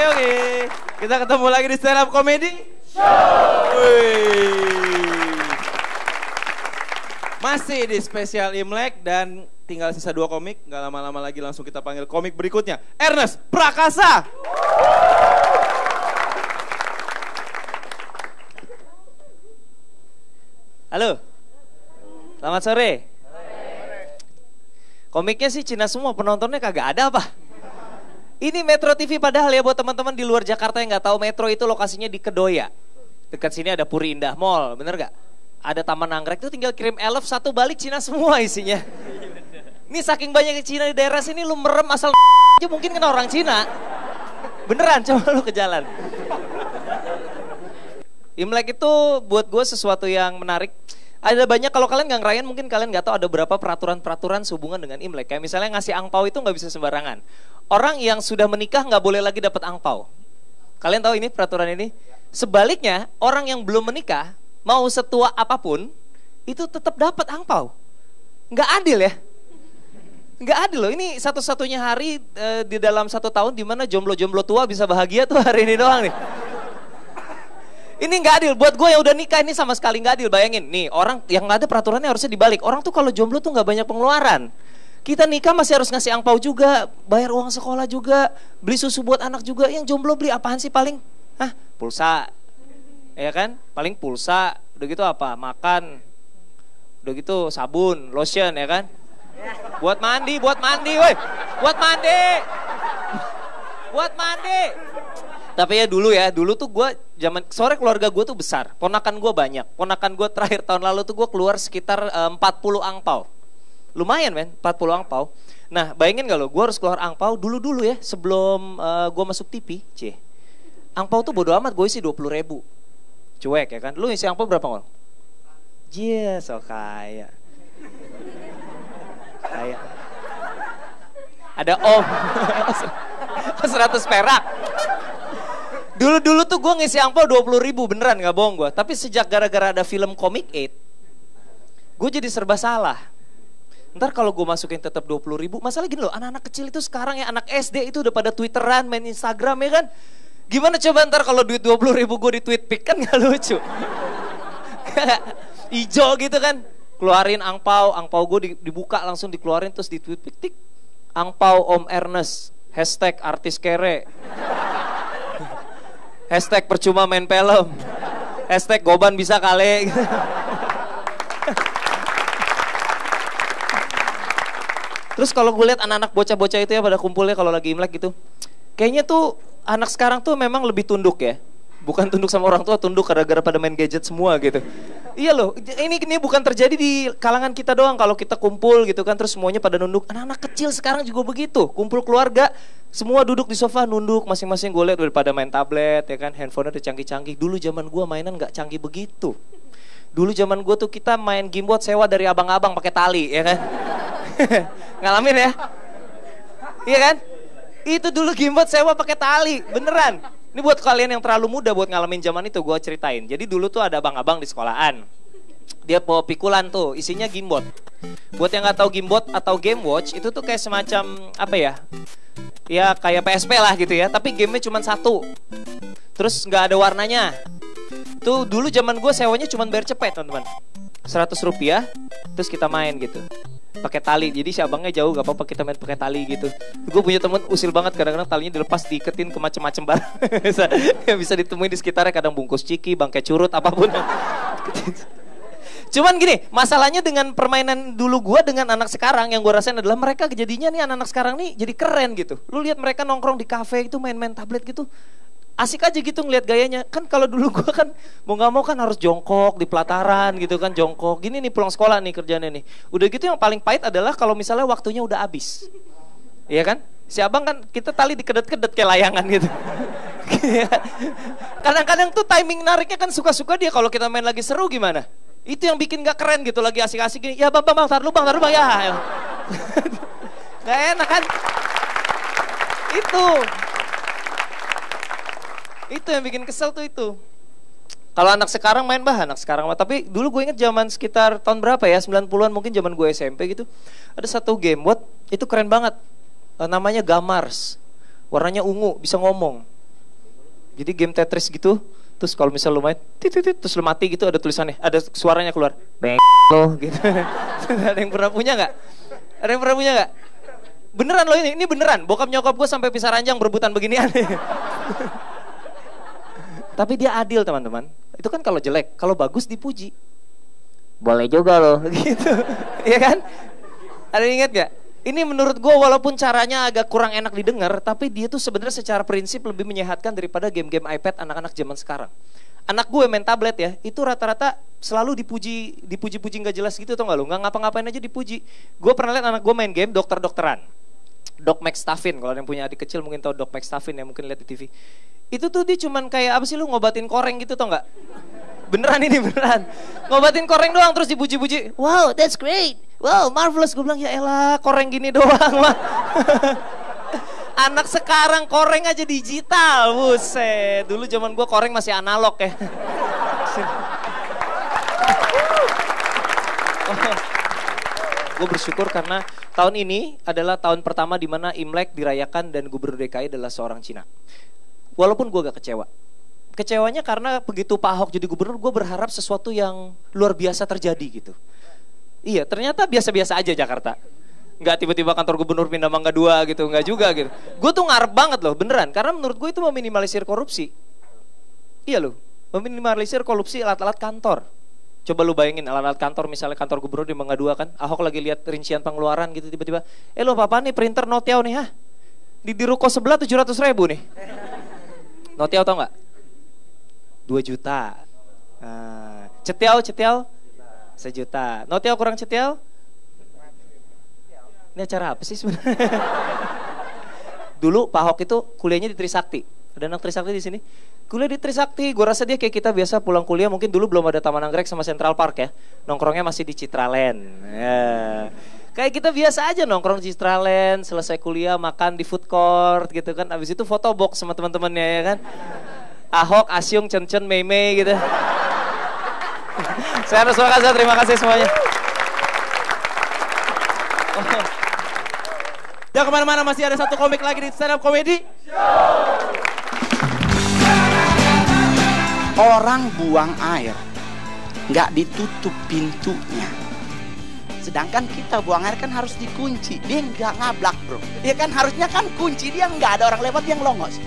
oke. Kita ketemu lagi di Stand Up Comedy Show. Masih di spesial Imlek dan tinggal sisa 2 komik. Gak lama-lama lagi langsung kita panggil komik berikutnya. Ernest Prakasa. Halo. Selamat sore. Komiknya sih Cina semua, penontonnya kagak ada apa? Ini Metro TV padahal ya buat teman-teman di luar Jakarta yang nggak tahu, Metro itu lokasinya di Kedoya. Dekat sini ada Puri Indah Mall, bener gak? Ada Taman Anggrek, itu tinggal kirim elf 1 balik Cina semua isinya. Ini saking banyaknya Cina di daerah sini, lu merem asal aja mungkin kena orang Cina. Beneran, coba lu ke jalan. Imlek itu buat gue sesuatu yang menarik. Ada banyak, kalau kalian nggak ngerayain mungkin kalian nggak tahu ada berapa peraturan-peraturan sehubungan dengan Imlek. Kayak misalnya ngasih angpau itu nggak bisa sembarangan. Orang yang sudah menikah nggak boleh lagi dapat angpau. Kalian tahu ini peraturan ini? Sebaliknya orang yang belum menikah mau setua apapun itu tetap dapat angpau. Nggak adil ya? Nggak adil loh. Ini satu-satunya hari di dalam 1 tahun di mana jomblo-jomblo tua bisa bahagia tuh hari ini doang nih. Ini nggak adil, buat gue yang udah nikah ini sama sekali nggak adil. Bayangin, nih orang yang nggak ada peraturannya harusnya dibalik. Orang tuh kalau jomblo tuh nggak banyak pengeluaran. Kita nikah masih harus ngasih angpau juga, bayar uang sekolah juga, beli susu buat anak juga. Yang jomblo beli apaan sih paling? Hah, pulsa, ya kan? Paling pulsa, udah gitu apa? Makan, udah gitu sabun, lotion, ya kan? Buat mandi, woi, buat mandi. Tapi ya dulu tuh gue zaman sore keluarga gue tuh besar, ponakan gue banyak. Ponakan gue terakhir tahun lalu tuh gue keluar sekitar 40 angpau. Lumayan men, 40 angpau. Nah bayangin gak lo, gue harus keluar angpau dulu ya sebelum gue masuk TV. Angpau tuh bodo amat, gue isi 20.000. Cuek ya kan, lu isi angpau berapa ngol? Jia, so kaya. Kaya. Ada om 100 perak. Dulu tuh gue ngisi angpau 20.000, beneran gak bohong gue. Tapi sejak gara-gara ada film Comic 8, gue jadi serba salah. Ntar kalau gue masukin tetap 20.000, masalah gini loh, anak-anak kecil itu sekarang ya, anak SD itu udah pada Twitteran, main Instagram ya kan. Gimana coba ntar kalau duit 20.000 gue di tweet pic, kan gak lucu. Ijo gitu kan, keluarin angpau gue dibuka langsung dikeluarin terus di tweet pic, tik. Angpau Om Ernest, hashtag artis kere. Hashtag percuma main film. Hashtag goban bisa kali. Terus kalau gue lihat anak-anak bocah-bocah itu ya pada kumpulnya kalau lagi Imlek gitu, kayaknya tuh anak sekarang tuh memang lebih tunduk ya. Bukan tunduk sama orang tua, tunduk gara-gara pada main gadget semua gitu. Iya loh, ini bukan terjadi di kalangan kita doang. Kalau kita kumpul gitu kan, terus semuanya pada nunduk. Anak-anak kecil sekarang juga begitu. Kumpul keluarga, semua duduk di sofa nunduk. Masing-masing gue lihat daripada main tablet ya kan, handphone udah canggih-canggih. Dulu zaman gue mainan gak canggih begitu. Dulu zaman gue tuh kita main gamebot sewa dari abang-abang pakai tali ya kan. Ngalamin ya? Iya kan? Itu dulu gamebot sewa pakai tali, beneran. Ini buat kalian yang terlalu muda buat ngalamin zaman itu, gue ceritain. Jadi dulu tuh ada abang-abang di sekolahan. Dia bawa pikulan tuh, isinya gamebot. Buat yang gak tahu gamebot atau game watch, itu tuh kayak semacam apa ya? Ya kayak PSP lah gitu ya, tapi gamenya cuma 1. Terus gak ada warnanya. Tuh dulu zaman gue sewanya cuma bayar cepet teman-teman. 100 rupiah, terus kita main gitu. Pakai tali, jadi si abangnya jauh gak apa-apa kita main pakai tali gitu. Gue punya temen usil banget, kadang-kadang talinya dilepas diiketin ke macem-macem barang. bisa ditemuin di sekitarnya, kadang bungkus ciki, bangkai curut, apapun. Cuman gini, masalahnya dengan permainan dulu gue dengan anak sekarang yang gue rasain adalah mereka jadinya nih anak-anak sekarang nih jadi keren gitu. Lu lihat mereka nongkrong di kafe itu main-main tablet gitu. Asik aja gitu ngeliat gayanya. Kan kalau dulu gue kan mau gak mau kan harus jongkok di pelataran gitu kan, jongkok. Gini nih pulang sekolah nih kerjanya nih. Udah gitu yang paling pahit adalah kalau misalnya waktunya udah habis. Iya kan? Si abang kan kita tali dikedet-kedet kayak layangan gitu. Kadang-kadang tuh timing nariknya kan suka-suka dia. Kalau kita main lagi seru gimana? Itu yang bikin gak keren gitu, lagi asik-asik gini. Ya bang, tar lu bang ya. Gak enak kan? Itu yang bikin kesel tuh itu. Kalau anak sekarang main anak sekarang. Tapi dulu gue inget zaman sekitar tahun berapa ya, 90-an mungkin zaman gue SMP gitu. Ada satu game buat itu keren banget. Namanya Gamars. Warnanya ungu, bisa ngomong. Jadi game Tetris gitu, terus kalau misal lu main, terus lu mati gitu ada tulisannya, ada suaranya keluar, beng lo gitu. Ada yang pernah punya nggak? Ada yang pernah punya nggak? Beneran loh ini beneran. Bokap nyokap gue sampai pisah ranjang berebutan beginian. Tapi dia adil teman-teman. Itu kan kalau jelek, kalau bagus dipuji. Boleh juga loh, gitu. Iya kan? Ada yang ingat gak? Ini menurut gue walaupun caranya agak kurang enak didengar, tapi dia tuh sebenarnya secara prinsip lebih menyehatkan daripada game-game iPad anak-anak zaman sekarang. Anak gue main tablet ya, itu rata-rata selalu dipuji-puji nggak jelas gitu, tau gak lu? Nggak ngapa-ngapain aja dipuji. Gue pernah lihat anak gue main game dokter-dokteran. Doc McStuffin, kalau yang punya adik kecil mungkin tahu Doc McStuffin ya, mungkin lihat di TV. Itu tuh dia cuman kayak apa sih lu ngobatin koreng gitu tau nggak? Beneran ini beneran. Ngobatin koreng doang terus dipuji-puji. Wow, that's great. Wow, marvelous. Gue bilang ya elah koreng gini doang mah. Anak sekarang koreng aja digital. Buset. Dulu zaman gue koreng masih analog ya. Gue bersyukur karena tahun ini adalah tahun pertama di mana Imlek dirayakan dan Gubernur DKI adalah seorang Cina. Walaupun gue gak kecewa. Kecewanya karena begitu Pak Ahok jadi gubernur, gue berharap sesuatu yang luar biasa terjadi gitu. Iya, ternyata biasa-biasa aja Jakarta. Nggak tiba-tiba kantor gubernur pindah Mangga 2 gitu, nggak juga gitu. Gue tuh ngarep banget loh, beneran. Karena menurut gue itu meminimalisir korupsi. Iya loh, meminimalisir korupsi alat-alat kantor. Coba lu bayangin alat-alat kantor, misalnya kantor gubernur di Mangga 2 kan. Ahok lagi lihat rincian pengeluaran gitu tiba-tiba. Lo apa-apaan nih printer Notiau nih, hah? Di ruko sebelah 700.000 nih. Notiau tau nggak? 2 juta. Nah, cetiau 1 juta. Notiau kurang cetiau? Ini acara apa sih sebenarnya? Dulu Pak Ahok itu kuliahnya di Trisakti. Ada anak Trisakti di sini. Kuliah di Trisakti. Gue rasa dia kayak kita biasa pulang kuliah. Mungkin dulu belum ada Taman Anggrek sama Central Park ya. Nongkrongnya masih di Citraland. Ya. Kayak kita biasa aja nongkrong di Citraland. Selesai kuliah makan di food court gitu kan. Abis itu foto box sama teman-temannya ya kan. Ahok, Asyung, Cen-Cen, Mei-Mei gitu. Saya harus makasih, terima kasih semuanya. Jangan kemana-mana, masih ada satu komik lagi di stand up comedy. Orang buang air, nggak ditutup pintunya. Sedangkan kita buang air kan harus dikunci. Dia nggak ngablak bro. Dia kan harusnya kan kunci, dia nggak ada orang lewat yang longos.